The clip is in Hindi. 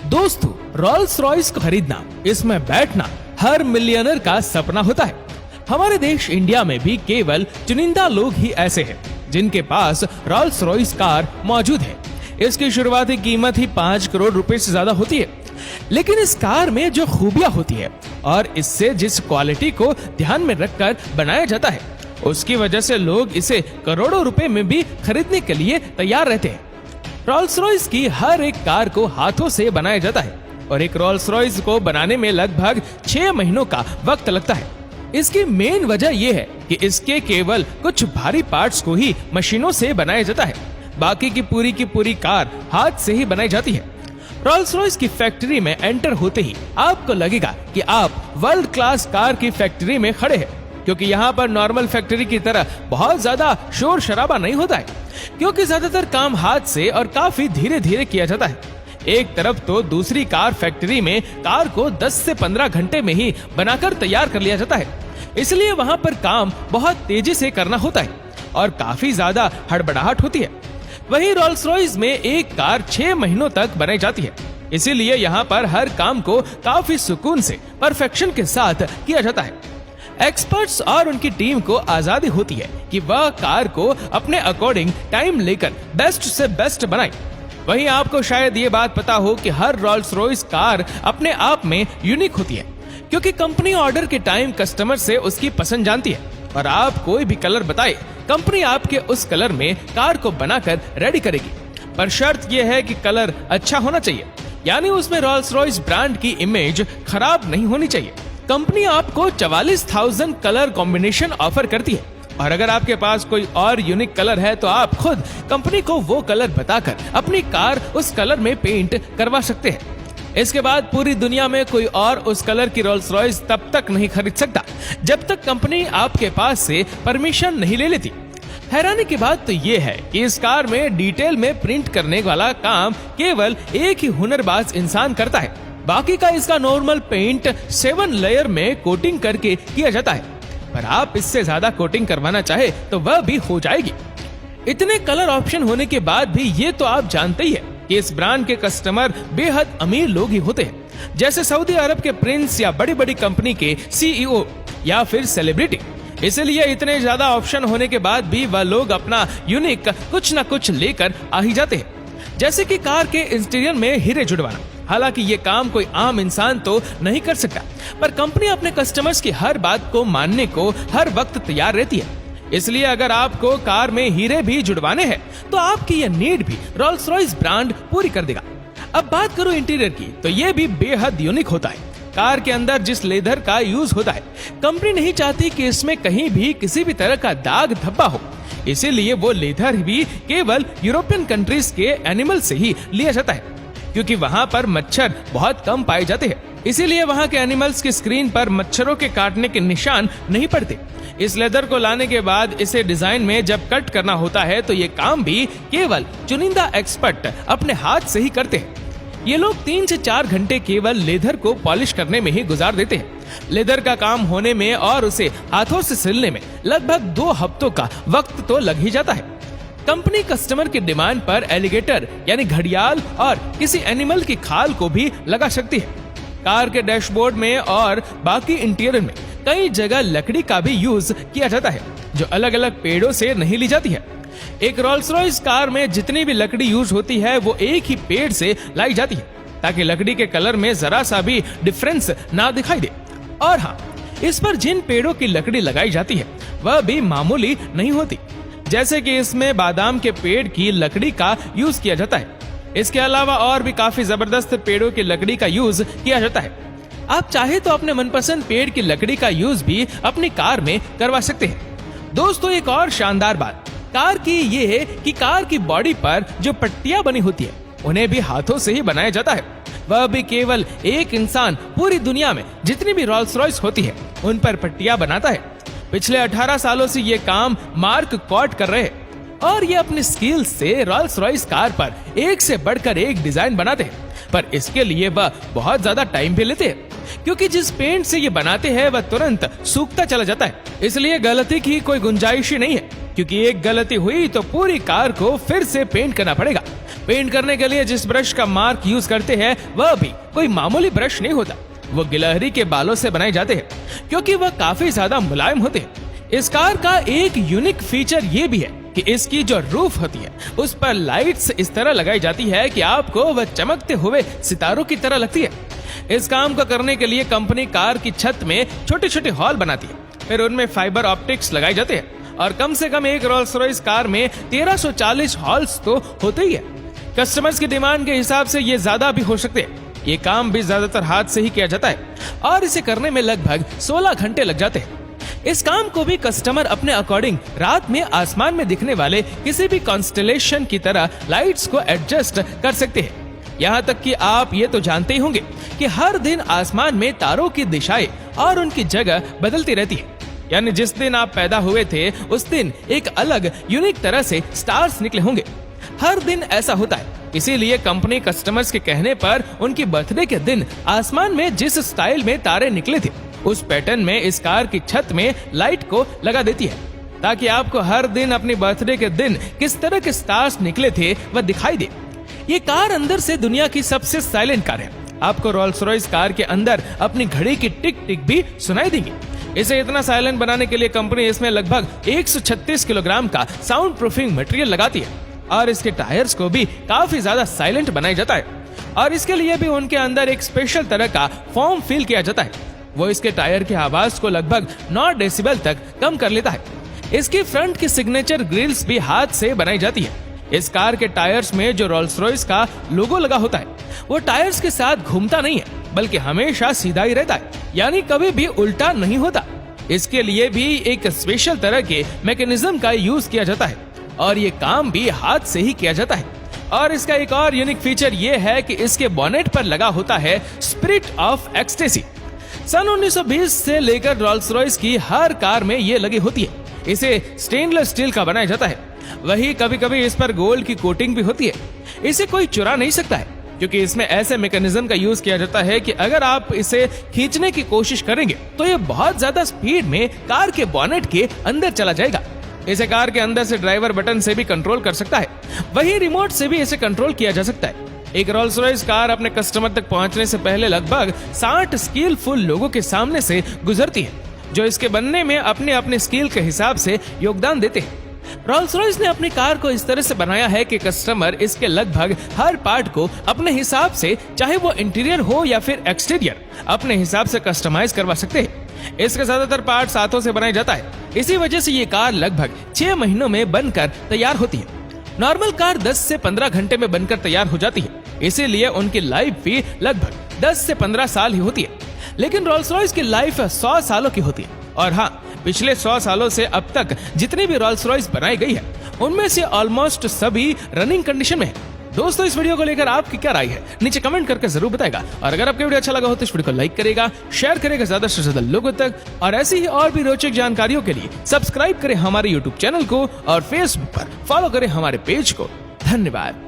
दोस्तों, रॉल्स रॉयस को खरीदना, इसमें बैठना हर मिलियनर का सपना होता है। हमारे देश इंडिया में भी केवल चुनिंदा लोग ही ऐसे हैं जिनके पास रॉल्स रॉयस कार मौजूद है। इसकी शुरुआती कीमत ही 5 करोड़ रुपए से ज्यादा होती है। लेकिन इस कार में जो खूबियां होती है और इससे जिस क्वालिटी को ध्यान में रखकर बनाया जाता है, उसकी वजह से लोग इसे करोड़ों रुपए में भी खरीदने के लिए तैयार रहते हैं। रॉल्स रॉयस की हर एक कार को हाथों से बनाया जाता है और एक रॉल्स रॉयस को बनाने में लगभग 6 महीनों का वक्त लगता है। इसकी मेन वजह यह है कि इसके केवल कुछ भारी पार्ट्स को ही मशीनों से बनाया जाता है, बाकी की पूरी कार हाथ से ही बनाई जाती है। रॉल्स रॉयस की फैक्ट्री में एंटर होते ही आपको लगेगा कि आप वर्ल्ड क्लास कार की फैक्ट्री में खड़े हैं, क्योंकि यहाँ पर नॉर्मल फैक्ट्री की तरह बहुत ज्यादा शोर शराबा नहीं होता है, क्योंकि ज्यादातर काम हाथ से और काफी धीरे धीरे किया जाता है। एक तरफ तो दूसरी कार फैक्ट्री में कार को 10 से 15 घंटे में ही बनाकर तैयार कर लिया जाता है, इसलिए वहाँ पर काम बहुत तेजी से करना होता है और काफी ज्यादा हड़बड़ाहट होती है। वहीं रॉल्स रॉयस में एक कार 6 महीनों तक बनाई जाती है, इसीलिए यहाँ पर हर काम को काफी सुकून से परफेक्शन के साथ किया जाता है। एक्सपर्ट्स और उनकी टीम को आजादी होती है कि वह कार को अपने अकॉर्डिंग टाइम लेकर बेस्ट से बेस्ट बनाए। वहीं आपको शायद ये बात पता हो कि हर रॉल्स रॉयस कार अपने आप में यूनिक होती है, क्योंकि कंपनी ऑर्डर के टाइम कस्टमर से उसकी पसंद जानती है और आप कोई भी कलर बताए, कंपनी आपके उस कलर में कार को बनाकर रेडी करेगी। पर शर्त यह है कि कलर अच्छा होना चाहिए, यानी उसमें रॉल्स रॉयस ब्रांड की इमेज खराब नहीं होनी चाहिए। कंपनी आपको 44,000 कलर कॉम्बिनेशन ऑफर करती है और अगर आपके पास कोई और यूनिक कलर है तो आप खुद कंपनी को वो कलर बताकर अपनी कार उस कलर में पेंट करवा सकते हैं। इसके बाद पूरी दुनिया में कोई और उस कलर की रॉल्स रॉयस तब तक नहीं खरीद सकता जब तक कंपनी आपके पास से परमिशन नहीं ले लेती। हैरानी की बात तो ये है कि इस कार में डिटेल में प्रिंट करने वाला काम केवल एक ही हुनरबाज इंसान करता है, बाकी का इसका नॉर्मल पेंट 7 लेयर में कोटिंग करके किया जाता है। पर आप इससे ज्यादा कोटिंग करवाना चाहे तो वह भी हो जाएगी। इतने कलर ऑप्शन होने के बाद भी ये तो आप जानते ही है कि इस ब्रांड के कस्टमर बेहद अमीर लोग ही होते हैं, जैसे सऊदी अरब के प्रिंस या बड़ी बड़ी कंपनी के CEO या फिर सेलिब्रिटी। इसलिए इतने ज्यादा ऑप्शन होने के बाद भी वह लोग अपना यूनिक कुछ न कुछ लेकर आ ही जाते हैं, जैसे कि कार के इंटीरियर में हीरे जुड़वाना। हालांकि ये काम कोई आम इंसान तो नहीं कर सकता, पर कंपनी अपने कस्टमर्स की हर बात को मानने को हर वक्त तैयार रहती है। इसलिए अगर आपको कार में हीरे भी जुड़वाने हैं तो आपकी यह नीड भी रॉल्स रॉयस ब्रांड पूरी कर देगा। अब बात करूं इंटीरियर की, तो ये भी बेहद यूनिक होता है। कार के अंदर जिस लेदर का यूज होता है, कंपनी नहीं चाहती कि इसमें कहीं भी किसी भी तरह का दाग धब्बा हो, इसीलिए वो लेदर भी केवल यूरोपियन कंट्रीज के एनिमल से ही लिया जाता है, क्योंकि वहाँ पर मच्छर बहुत कम पाए जाते हैं। इसीलिए वहाँ के एनिमल्स की स्क्रीन पर मच्छरों के काटने के निशान नहीं पड़ते। इस लेदर को लाने के बाद इसे डिजाइन में जब कट करना होता है तो ये काम भी केवल चुनिंदा एक्सपर्ट अपने हाथ से ही करते हैं। ये लोग 3 से 4 घंटे केवल लेदर को पॉलिश करने में ही गुजार देते हैं। लेदर का काम होने में और उसे हाथों से सिलने में लगभग 2 हफ्तों का वक्त तो लग ही जाता है। कंपनी कस्टमर की डिमांड पर एलिगेटर यानी घड़ियाल और किसी एनिमल की खाल को भी लगा सकती है। कार के डैशबोर्ड में और बाकी इंटीरियर में कई जगह लकड़ी का भी यूज किया जाता है, जो अलग अलग पेड़ों से नहीं ली जाती है। एक रॉल्स रॉयस कार में जितनी भी लकड़ी यूज होती है वो एक ही पेड़ से लाई जाती है, ताकि लकड़ी के कलर में जरा सा भी डिफरेंस ना दिखाई दे। और हाँ, इस पर जिन पेड़ों की लकड़ी लगाई जाती है वह भी मामूली नहीं होती, जैसे कि इसमें बादाम के पेड़ की लकड़ी का यूज किया जाता है। इसके अलावा और भी काफी जबरदस्त पेड़ों की लकड़ी का यूज किया जाता है। आप चाहे तो अपने मनपसंद पेड़ की लकड़ी का यूज भी अपनी कार में करवा सकते हैं। दोस्तों, एक और शानदार बात कार की ये है कि कार की बॉडी पर जो पट्टियां बनी होती है उन्हें भी हाथों से ही बनाया जाता है। वह भी केवल एक इंसान पूरी दुनिया में जितनी भी रॉल्स रॉयस होती है उन पर पट्टियां बनाता है। पिछले 18 सालों से ये काम मार्क कॉट कर रहे हैं और ये अपनी स्किल्स से रॉल्स रॉयस कार पर एक से बढ़कर एक डिजाइन बनाते हैं, पर इसके लिए वह बहुत ज्यादा टाइम भी लेते हैं, क्योंकि जिस पेंट से ये बनाते हैं वह तुरंत सूखता चला जाता है। इसलिए गलती की कोई गुंजाइश ही नहीं है। क्योंकि एक गलती हुई तो पूरी कार को फिर से पेंट करना पड़ेगा। पेंट करने के लिए जिस ब्रश का मार्क यूज करते हैं वह भी कोई मामूली ब्रश नहीं होता, वो गिलहरी के बालों से बनाए जाते हैं क्योंकि वह काफी ज्यादा मुलायम होते हैं। इस कार का एक यूनिक फीचर ये भी है कि इसकी जो रूफ होती है उस पर लाइट्स इस तरह लगाई जाती है कि आपको वह चमकते हुए सितारों की तरह लगती है। इस काम को करने के लिए कंपनी कार की छत में छोटे छोटे हॉल बनाती है, फिर उनमें फाइबर ऑप्टिक्स लगाए जाते हैं और कम से कम एक रोल्स रॉयस कार में 1340 हॉल्स तो होते ही है। कस्टमर्स की डिमांड के हिसाब से ये ज्यादा भी हो सकते हैं। ये काम भी ज्यादातर हाथ से ही किया जाता है और इसे करने में लगभग 16 घंटे लग जाते हैं। इस काम को भी कस्टमर अपने अकॉर्डिंग रात में आसमान में दिखने वाले किसी भी कॉन्स्टेलेशन की तरह लाइट्स को एडजस्ट कर सकते हैं। यहाँ तक कि आप ये तो जानते ही होंगे कि हर दिन आसमान में तारों की दिशाएं और उनकी जगह बदलती रहती है। यानी जिस दिन आप पैदा हुए थे उस दिन एक अलग यूनिक तरह से स्टार्स निकले होंगे। हर दिन ऐसा होता है, इसीलिए कंपनी कस्टमर्स के कहने पर उनकी बर्थडे के दिन आसमान में जिस स्टाइल में तारे निकले थे उस पैटर्न में इस कार की छत में लाइट को लगा देती है ताकि आपको हर दिन अपनी बर्थडे के दिन किस तरह के स्टार्स निकले थे वह दिखाई दे। ये कार अंदर से दुनिया की सबसे साइलेंट कार है। आपको रोल्स रॉयस कार के अंदर अपनी घड़ी की टिक टिक भी सुनाई देंगी। इसे इतना साइलेंट बनाने के लिए कंपनी इसमें लगभग 136 किलोग्राम का साउंड प्रूफिंग मटेरियल लगाती है और इसके टायर्स को भी काफी ज्यादा साइलेंट बनाया जाता है और इसके लिए भी उनके अंदर एक स्पेशल तरह का फॉर्म फील किया जाता है। वो इसके टायर की आवाज को लगभग 9 डेसिबल तक कम कर लेता है। इसकी फ्रंट की सिग्नेचर ग्रिल्स भी हाथ से बनाई जाती है। इस कार के टायर्स में जो रोल्स रॉयस का लोगो लगा होता है वो टायर्स के साथ घूमता नहीं है बल्कि हमेशा सीधा ही रहता है, यानी कभी भी उल्टा नहीं होता। इसके लिए भी एक स्पेशल तरह के मैकेनिज्म का यूज किया जाता है और ये काम भी हाथ से ही किया जाता है। और इसका एक और यूनिक फीचर ये है कि इसके बॉनेट पर लगा होता है स्पिरिट ऑफ एक्सटेसी। सन 1920 से लेकर रोल्स रॉयस की हर कार में ये लगी होती है। इसे स्टेनलेस स्टील का बनाया जाता है, वही कभी कभी इस पर गोल्ड की कोटिंग भी होती है। इसे कोई चुरा नहीं सकता है क्योंकि इसमें ऐसे मैकेनिज्म का यूज किया जाता है कि अगर आप इसे खींचने की कोशिश करेंगे तो ये बहुत ज्यादा स्पीड में कार के बॉनेट के अंदर चला जाएगा। इसे कार के अंदर से ड्राइवर बटन से भी कंट्रोल कर सकता है, वही रिमोट से भी इसे कंट्रोल किया जा सकता है। एक रोल्स रॉयस कार अपने कस्टमर तक पहुंचने से पहले लगभग 60 स्किलफुल लोगों के सामने से गुजरती है जो इसके बनने में अपने अपने स्किल के हिसाब से योगदान देते हैं। रोल्स रॉयस ने अपनी कार को इस तरह से बनाया है कि कस्टमर इसके लगभग हर पार्ट को अपने हिसाब से, चाहे वो इंटीरियर हो या फिर एक्सटीरियर, अपने हिसाब से कस्टमाइज करवा सकते हैं। इसके ज्यादातर पार्ट हाथों से बनाया जाता है, इसी वजह से ये कार लगभग 6 महीनों में बनकर तैयार होती है। नॉर्मल कार 10 से 15 घंटे में बनकर तैयार हो जाती है, इसीलिए उनकी लाइफ भी लगभग 10 से 15 साल ही होती है। लेकिन रोल्स रॉयस की लाइफ 100 सालों की होती है। और हाँ, पिछले 100 सालों से अब तक जितनी भी रोल्स रॉयस बनाई गई है उनमें से ऑलमोस्ट सभी रनिंग कंडीशन में है। दोस्तों, इस वीडियो को लेकर आपकी क्या राय है नीचे कमेंट करके जरूर बताएगा। और अगर आपको वीडियो अच्छा लगा हो तो इस वीडियो को लाइक करेगा, शेयर करेगा ज्यादा से ज्यादा लोगों तक। और ऐसी ही और भी रोचक जानकारियों के लिए सब्सक्राइब करें हमारे यूट्यूब चैनल को और फेसबुक पर फॉलो करें हमारे पेज को। धन्यवाद।